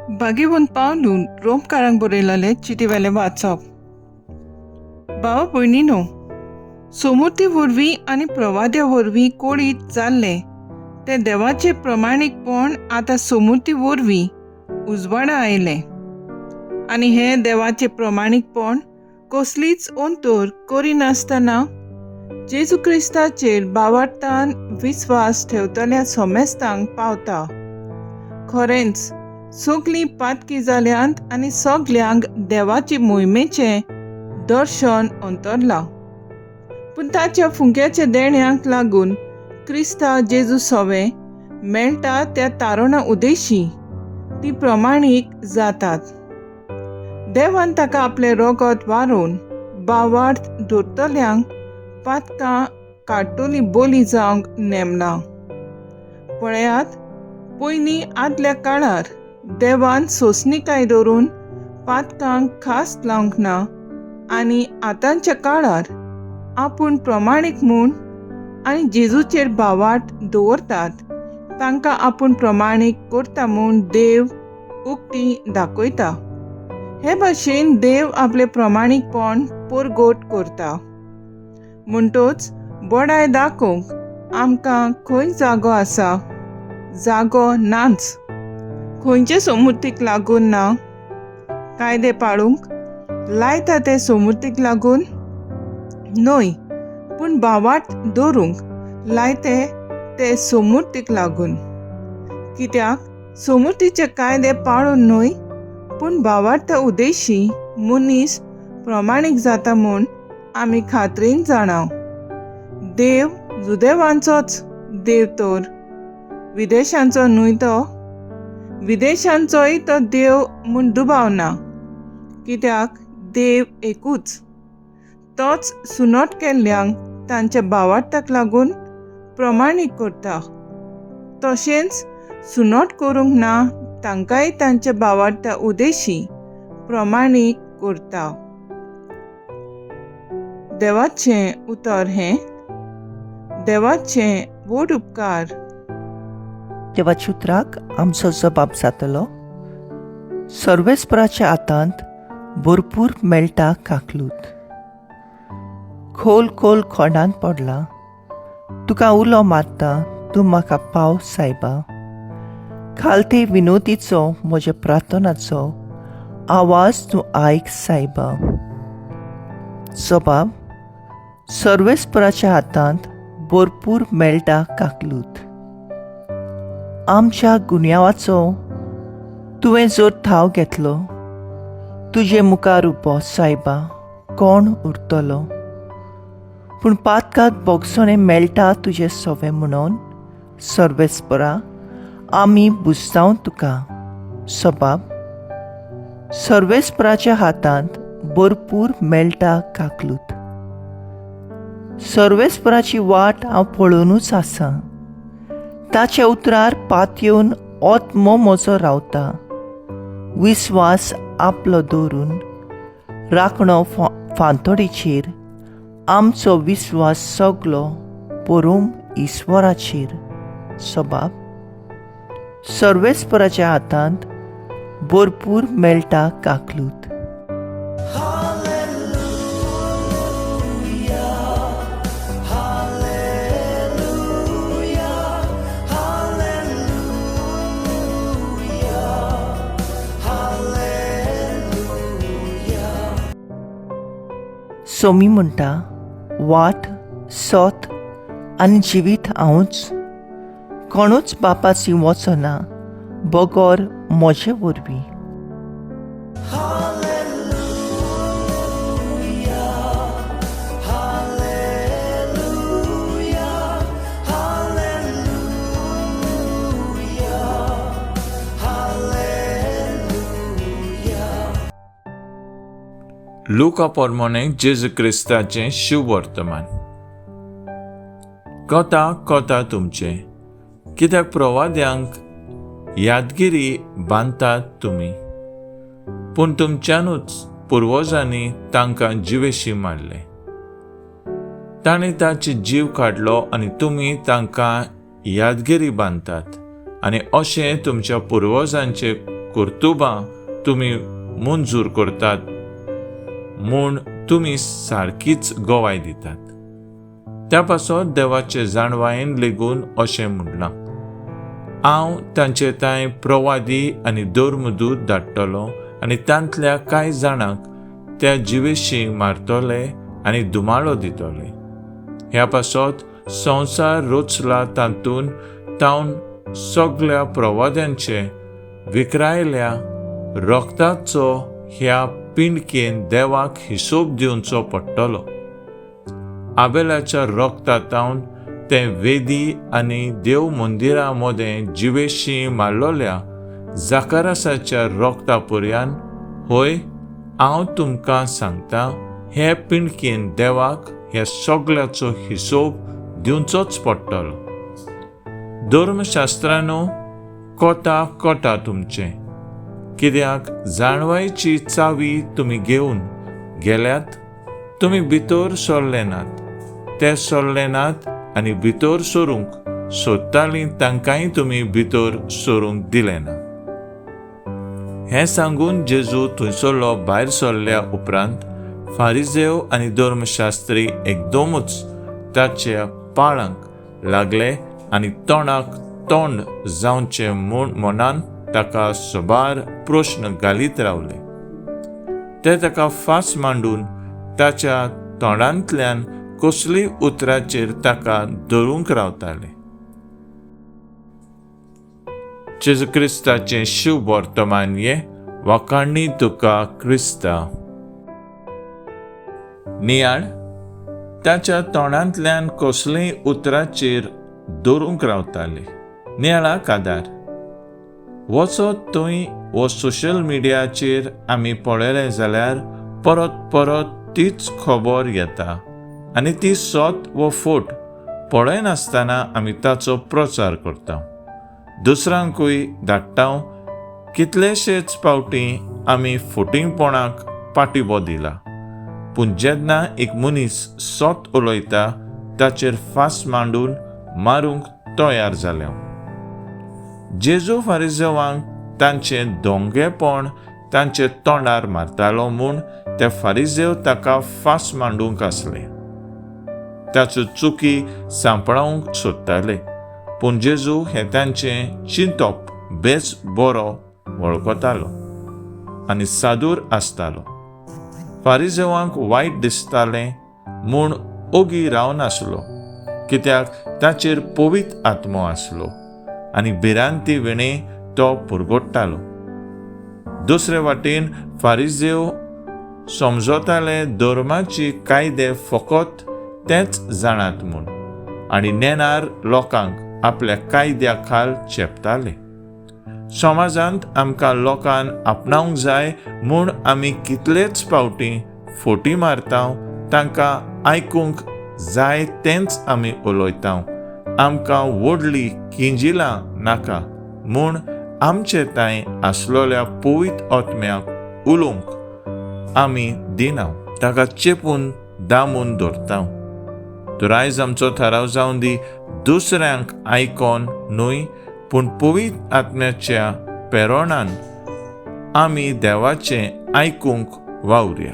बागेवन पावलून रोमकारांक बरयलेले चिटीवेले वाचप। भावा भयणीनो, सोमुर्ती वरवीं आनी प्रवाद्या वरवीं कोळीत जाल्ले ते देवाचे प्रमाणीकपण आतां सोमुर्ती वरवीं उजवाडा आयले। आनी हे देवाचे प्रमाणीकपण कसलीच अंतर करिनासतना जेजू क्रिस्ताचेर भावार्थान विस्वास ठेवतल्या सोमेस्तांक पावता। खरेंच सगळीं पातकी जाल्यांत आनी सगल्यांक देवाची मोहिमेचें दर्शन अंतरलां। पूण ताच्या फुंक्याच्या देण्यांक लागून क्रिस्ता जेजू सवे मेळटा त्या तारणा उदेशी ती प्रमाणीक जातात। देवान ताका आपले रगत वारून भावार्थ धरतल्यांक पातकां काडटली बोली जावंक नेमला। पळयात, पयलीं आदल्या काळार देवान सोंसणीकाय धरून पातकांक खास लावंक ना, आनी आतांच्या काळार आपूण प्रमाणीक म्हूण आनी जेजूचेर भावार्थ दवरतात तांकां आपूण प्रमाणीक करता म्हूण देव उक्ती दाखयता। हे भाशेन देव आपले प्रमाणीकपण परगट करता। म्हणटच बडाय दाखोवंक आमकां खंय जागो आसा? जागो नाच। खंयचे सोमुर्तीक लागून ना? कायदे पाळूंक लायता ते सोमुर्तीक लागून न्हय, पूण भावार्थ दवरूंक लायते ते सोमुर्तीक लागून। कित्याक सोमुर्तीचे कायदे पाळून न्हय, पूण भावार्था उदेशी मनीस प्रमाणीक जाता म्हूण आमी खात्रेन जाणाव। देव जुदेवांचोच देव तर विदेशांचो न्हय तो। विदेशांचोय तो देव म्हूण दुबाव ना, कित्याक देव एकूच। तोच सुनोट केल्ल्यांक तांच्या भावार्थाक लागून प्रमाणीक करता। तशेंच सुनोट करूंक ना तांकांय तांच्या भावार्था उदेशी प्रमाणीक करता। देवाचें उतर हें। देवाचे व्हड उपकार। देवाच्या उतराक आमचो जबाब जातलो। सर्वेस्पराच्या हातांत भरपूर मेळटा काकलूत। खोल खोल खोंडांत पडला, तुका उलो मारता तूं म्हाका पाव सायबा। खालते विनोदीचो म्हज्या प्रार्थनाचो आवाज तूं आयक सायबा। जबाब: सर्वेस्पराच्या हातांत भरपूर मेळटा काकलूत। आमच्या गुन्यांवाचो तुवें जर ठाव घेतलो, तुजे मुखार उबो सायबा कोण उरतलो? पूण पातकाक बोगसोणें मेळटा तुजें सवें म्हणून सर्वेस्परा आमी बुजतांव तुका। जबाब: सर्वेस्पराच्या हातांत भरपूर मेळटा काकलूत। सर्वेस्पराची वाट हांव पळोवनूच आसां। ताच्या उतरार पात येवन ओतमो म्हजो रावता। विस्वास आपलो दवरून राखणो फांतोडेचेर आमचो विस्वास सगलो परूम इस्वराचेर। जबाब: सर्वेस्पराच्या हातांत भरपूर मेळटा काकलूत। सोमी म्हणटा, वाट, सोत आनी जिवीत हांवूच। कोणूच बापाची वचना बगोर म्हजे वरवीं। लुका पोरमोणे जेजू क्रिस्ताचें शुभ वर्तमान। कोता तुमचे, कित्याक प्रवाद्यांक यादगिरी बांदतात तुमी, पूण तुमच्यानूच पुर्वजांनी तांकां जिवेशी मारले। ताणें ताचे जीव काडलो आनी तुमी तांकां यादगिरी बांदतात, आनी अशें तुमच्या पुर्वजांचे कर्तुबां तुमी मंजूर करतात म्हूण तुमी सारकीच गोवाय दितात. त्या पासत देवाचे जाणवायेन लेगून अशें म्हणलां, हांव तांचे तांय प्रवादी आनी धर्मदूत धाडटलों आनी तांतल्या कांय जाणांक त्या जिवेशी मारतले आनी धुमाळो दितले. ह्या पासत संवसार रचला तातूंत तावन सगळ्या प्रवाद्यांचे विकरायल्या रक्ताचो ह्या पिणकेन देवाक हिशोब दिवचो पडटलो. आबेलाच्या रक्तातावन ते वेदी आनी देव मंदिरा मदें जिवेशी मारलोल्या जाकारासाच्या रक्ता पर्यान, होय हांव तुमकां सांगतां, हे पिणकेन देवाक ह्या सगळ्याचो हिशोब दिवचोच पडटलो. धर्मशास्त्रानो कोटा तुमचे, कित्याक जाणवायची चावी तुमी घेवन गेल्यात, तुमी भितर सरले नात. ते सरले नात आनी भितर सरूंक सोदतालीं तांकांय तुमी भितर सरूंक दिले ना. हें सांगून जेजू थंयसरलो भायर सरल्या उपरांत फारिजेव आनी धर्मशास्त्री एकदमूच ताच्या पाळांक लागले आनी तोंडाक तोंड जावचें म्हूण मनान ताका सबार प्रश्न घालीत रावले. ते ताका फास मांडून ताच्या तोंडांतल्यान कसलीय उतराचेर ताका धरूंक रावताले. जेजू क्रिस्ताचें शुभ वर्तमान ये वाखाणणी तुका क्रिस्ता. नियाळ ताच्या तोंडांतल्यान कसलेय उतराचेर धरूंक रावताले. नियाळाक आदार वचत थंय वो सोशल मिडियाचेर आमी पळयलें जाल्यार परत तीच खबर येता आनी ती सोत वो फोट पळयनासतना आमी ताचो प्रचार करता, दुसऱ्यांकूय धाडटा. कितलेशेच फावटी आमी फोटिंगपणाक पाठिंबो दिला, पूण जेन्ना एक मनीस सोत उलयता ताचेर फास मांडून मारूंक तयार जाले. जेजू फारिजेवांक तांचें दोंगेपण तांचे तोंडार मारतालो म्हूण ते फारिजेव ताका फास मांडूंक आसले. ताच्यो चुकी सांपळावंक सोदताले, पूण जेजू हें तांचें चिंतप बेस बरो वळखतालो आनी सादूर आसतालो. फारिजेवांक वायट दिसतालें म्हूण ओगी रावनासलो, कित्याक ताचेर पवित्र आत्मो आसलो आनी भिरांती विणे तो पुरगोडटालो. दुसरे वाटेन फारिजेव समजताले धर्माची कायदे फकत तेच जाणात म्हूण आनी नेणार लोकांक आपल्या कायद्या खाल चेपताले. समाजांत आमकां लोकांक आपणावंक जाय म्हूण आमी कितलेच फावटी फोटी मारता, तांकां आयकूंक जाय तेंच आमी उलयता. आमकां व्हडली किंजिलां नाका म्हूण आमचे तांय आसलोल्या पवित्र आत्म्याक उलोवंक आमी दिना, ताका चेपून दामून दवरता. तर आयज आमचो थाराव जावन दी, दुसऱ्यांक आयकोन न्हय पूण पवित्र आत्म्याच्या पेरोणान आमी देवाचें आयकूंक वावुरया.